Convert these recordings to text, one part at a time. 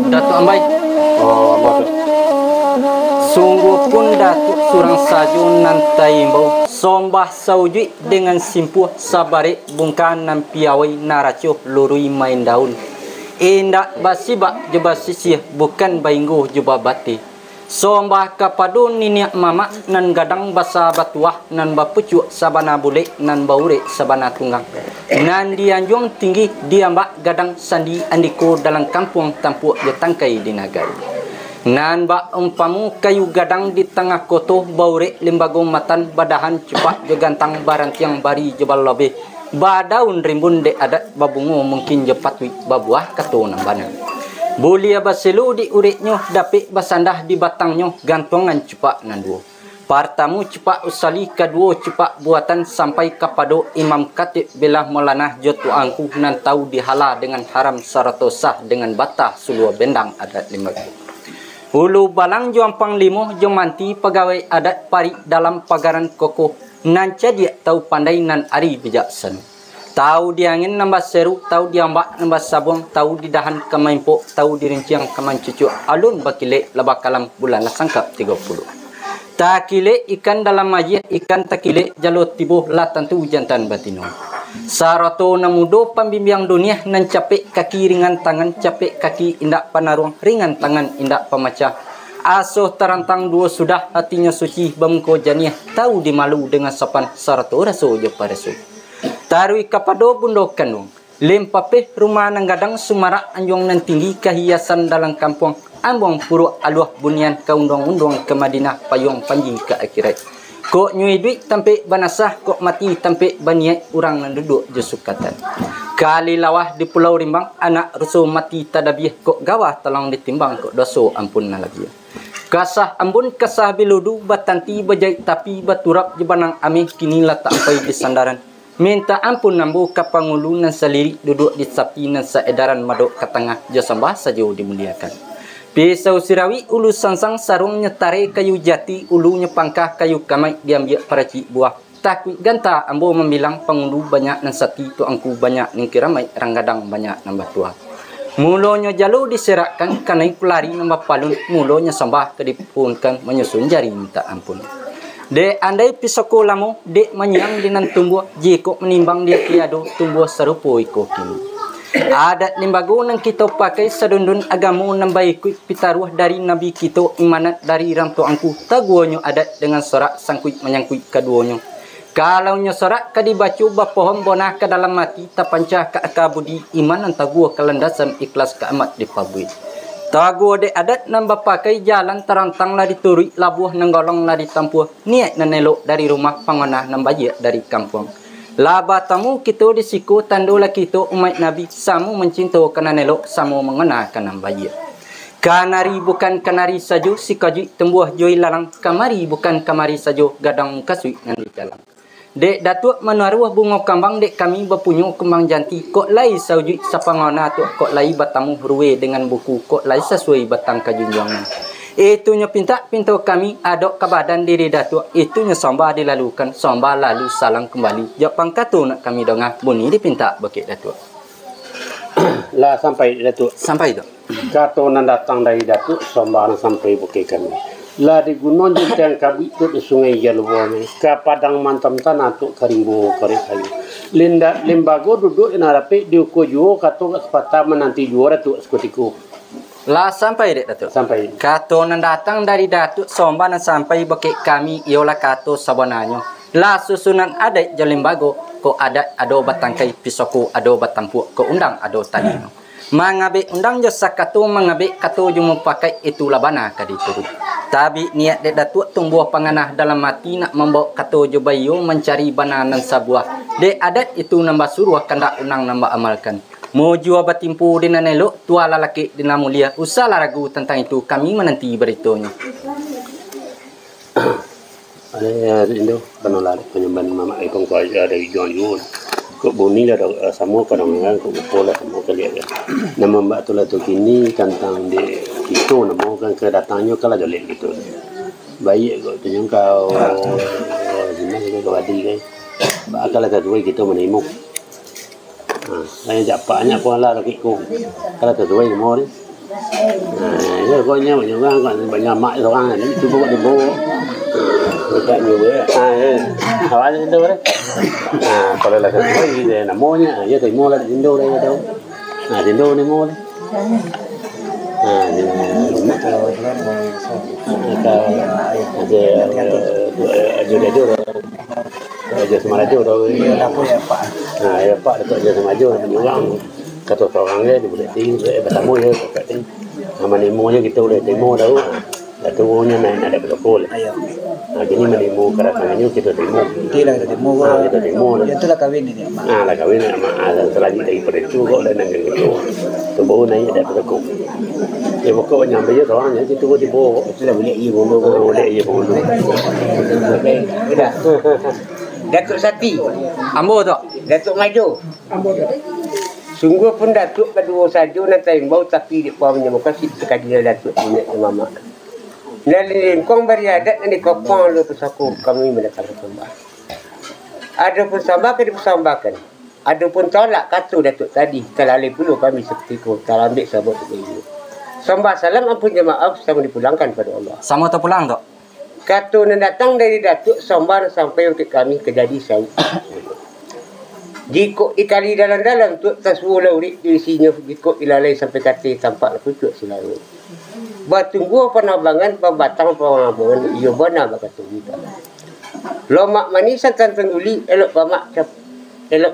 Datuk Ambai. Oh, apa tu? Sungguh pun Datuk surang saju nan taimbau sombah saujui dengan simpuh sabare bungkan nan piawai naracuh lurui main daun. Indak basibak jeba sisih bukan baingguh jeba bati. Sombah kapadu niniak mama nan gadang basa batuah nan bapucuk sabana bule nan baure sabana tunggang. Nan dianjung tinggi diambak gadang sandi andiko dalam kampung tampuk jetangkai di nagari. Nan ba umpamu kayu gadang di tengah koto baure limbago matan badahan cepat jegantang barang tiang bari jebal lobe badaun rimbun de adat babungu mungkin jepatwi babuah kato nambana bulia baselu di uritnyo dapik basandah di batangnya gantongan cepat nanduo partamu cepat usali kedua cepat buatan sampai kapado imam katib belah molanah jotu angku nan tahu dihala dengan haram saratosah dengan batah sulua bendang adat limbago. Ulu balang juang panglimo jomanti pegawai adat pari dalam pagaran kokoh nan dia tahu pandai nan ari bijaksana. Tahu diangin nambah seru, tahu diambak nambah sabung, tahu didahan kemaimpo, tahu dirinciang keman cucu alun bakile labakalam bulan sangkap 30. Takile ikan dalam majih, ikan takile jalur tibuh la tentu jantan batino. Saroto namudo pembimbing dunia nan capek kaki ringan tangan capek kaki indak panaruang ringan tangan indak pemacah asuh terantang dua sudah hatinya suci bamko janiah tahu dimalu dengan sopan saroto raso je parasu tarui kapado bundo kanung lempapeh rumah nang gadang sumarak anjong nan tinggi kehiasan dalam kampung ambong puro aluah bunian kaundong-undong ke Madinah payung panji ke akhirat. Kok nyui duit tampe banasah, kok mati tampe baniat orang nan duduk jusukatan. Kali lawah di Pulau Rimbang, anak rusuh mati tadabiah, kok gawah telang ditimbang, kok doso ampun nalabiah. Kasah ambun kasah biludu, batanti bajai tapi baturap jebanang amih, kini letak pai di sandaran. Minta ampun nambu kapangulu nan saliri, duduk di sapi nan saedaran madok ke tengah, josambah sajo dimuliakan. Pisau sirawi ulu sangsang sarung nyetare kayu jati ulu nyepangkah kayu kamai diambil paraci buah takui ganta ambo membilang pangulu banyak nan sati tu angku banyak ning kiramai ranggadang banyak nambah tua mulonya jalu diserakkan kanai pelari nambah palun mulonya sambah kedipunkan menyusun jari minta ampun de andai pisoko lamo de manyang dinan tumbuh jiko menimbang dia tiado tumbuh serupo iko kini. Adat limbago nang kita pakai sadundun agamu nambai kuit pitaruh dari nabi kita imanat dari ranto angku taguonyo adat dengan sorak sangkuit menyangkuit kaduonyo. Kalau nyo sorak kadibacu bapohon bonah ke dalam mati tapancah ke akabudi iman taguo kelandasan ikhlas ke amat dipabui. Taguo de adat nambah pakai jalan terantang lah diturui labuh nanggolong lah ditampuh niat nanelok dari rumah pangonah nambaya dari kampung. Laba tamu kita disiku tandulah kita umat Nabi samu mencinta kana nelok samu mengena kana bayi. Kanari bukan kanari saja si kaji tembuh joi lalang kamari bukan kamari saja gadang kasui nan di jalan. Dek datuk menaruh bunga kambang dek kami berpunyo kembang janti kok lai sauji sapangona tu kok lai batamu ruwe dengan buku kok lai sesuai batang kajunjangan. Itunya pinta kami adok ke badan diri datuk. Itunya sombah dilalukan. Sombah lalu salang kembali. Japang katu nak kami dongah. Bunyi dipinta bakit datuk. Lah sampai datuk. Sampai tu. Katu nan datang dari datuk. Sombah sampai bakit kami. Lah di gunung jenteng kabit tu di sungai Jalubone. Ke padang mantam tanah tu karimbo korek kayu. Limbago duduk ina rapi diuko juo katu sepatah menanti juara tu sekutiku. Lah sampai dek datuk. Sampai. Kato nan datang dari datuk sombah nan sampai bakit kami ialah kato sabananyo. Lah susunan adat Jalimbago ko adat ado batangkai pisoko ado batampu ko undang ado tanino. Mangabe undang jasa kato mangabe kato jumu pakai itu labana kadituru. Tapi niat dek datuk tumbuh panganah dalam mati nak membawa kato jobayo mencari bananan sabuah. Dek adat itu nambah suruh kandak unang nambah amalkan. Mau jua batimpu dina nelok tua lalaki dina mulia usahlah ragu tentang itu kami menanti beritanya. Ada Indo penolak penyembahan mama ikon ko ada John Yun. Ko boni lah semua kadang-kadang ko pola semua kali ya. Nama mbak tu lah tu kini tentang di itu nama kan kedatangannya kalau jolek gitu. Baik ko tu yang kau sini ko badi kan. Bakal ada dua kita menimuk. Saya jak banyak pun lah lagi ko. Kalau terduai kemari. Ya kau nya banyak orang kan banyak mak seorang ni cuba kau dibawa. Tak nhiều bữa. Hỏi đến đâu đấy. Kalau là cái gì là namanya, ya thì mua là đến đâu đây đâu. Đến đâu này mua đấy. Aja Semarajo dah. Ya Pak Datuk Aja Semarajo banyak orang. Kata orangnya di Bukit Tinggi, bertemu ya Bukit Tinggi. Nama nemonya kita boleh temu dah. Datunya naik ada berapa? Jadi menemu keratangannya kita temu. Kita temu. Kita temu. Itu lah kahwin ini. Lah kahwin sama selanjutnya daripada itu kok dan yang itu. Tu baru naik ada berapa? Ya pokok nyampe je orangnya itu tiba-tiba. Sudah boleh ibu. Boleh je pun. Sudah. Datuk Sati. Ambo tu. Datuk Majo. Sungguh pun Datuk kedua saja nak tembau tapi dia pun menyembuhkan sekali Datuk ini mama. Nalin kong beriadat ni kopong lu pesaku kami mendapat sembah. Ada pun sembah ke dipersembahkan. Ada pun tolak kata Datuk tadi. Terlalih puluh kami seperti itu. Terlambat sahabat itu. Sembah salam ampun je maaf sama dipulangkan pada Allah. Sama tu pulang tu. Kata yang datang dari Datuk sembah sampai untuk kami kejadi saya. Jikuk dikali dalam-dalam tu taswula urik di sini jikuk ilalai sampai kata tampak pucuk selalu. Batunggu penabangan pembatang pengabangan ia benar berkata kita. Lomak manisan tantang uli elok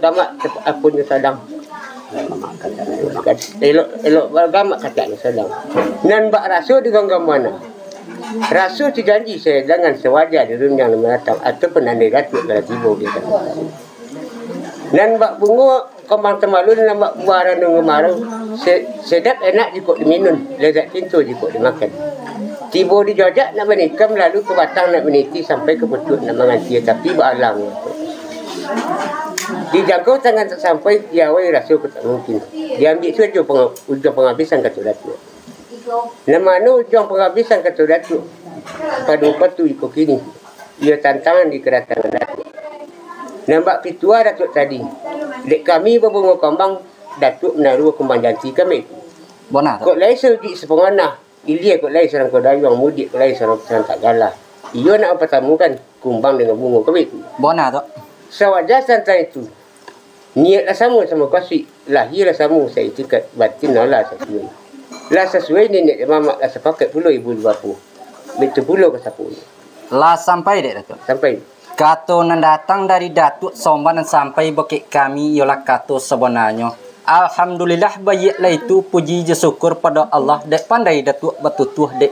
gamak apunnya sadang. Elok gamak katanya sadang. Nan bak rasul di ganggang mana? Rasul janji saya dengan sewajar di dunia yang mendatang ataupun andai Datuk kalau tiba dia kata. Dan bak bunga kembang temalu dan bak buah ranung kemarau sedap enak jika diminum, lezat cinta jika dimakan. Tiba di jojak nak menikam lalu ke batang nak meniti sampai ke putut nak mengantia tapi beralang. Dijangkau tangan tak sampai dia awal rasul tak mungkin. Dia ambil saja ujung penghabisan kata Datuk. Nama ujung penghabisan kata Datuk pada waktu jika kini ia tantangan di kedatangan Datuk. Nampak pitua Datuk tadi. Dek kami berbunga kembang Datuk menaruh kembang janti kami. Bona tu. Kok lain seuji sepengana. Ilia kok lain seorang kodayang mudik kok lain seorang tak galah. Ia nak pertemukan kumbang dengan bunga kami. Bona tu. Sewajar tentang itu. Niatlah sama kasih. Lahirlah sama saya tikat batin lah sesuai. Lah sesuai ni niat mamak lah sepakat puluh ibu dua puluh. Betul puluh ke sepuluh. Lah sampai dek Datuk. Sampai. Kata yang datang dari Datuk Somban dan sampai bukit kami ialah kata sebenarnya. Alhamdulillah baiklah itu puji je syukur pada Allah dek pandai Datuk betutuh dek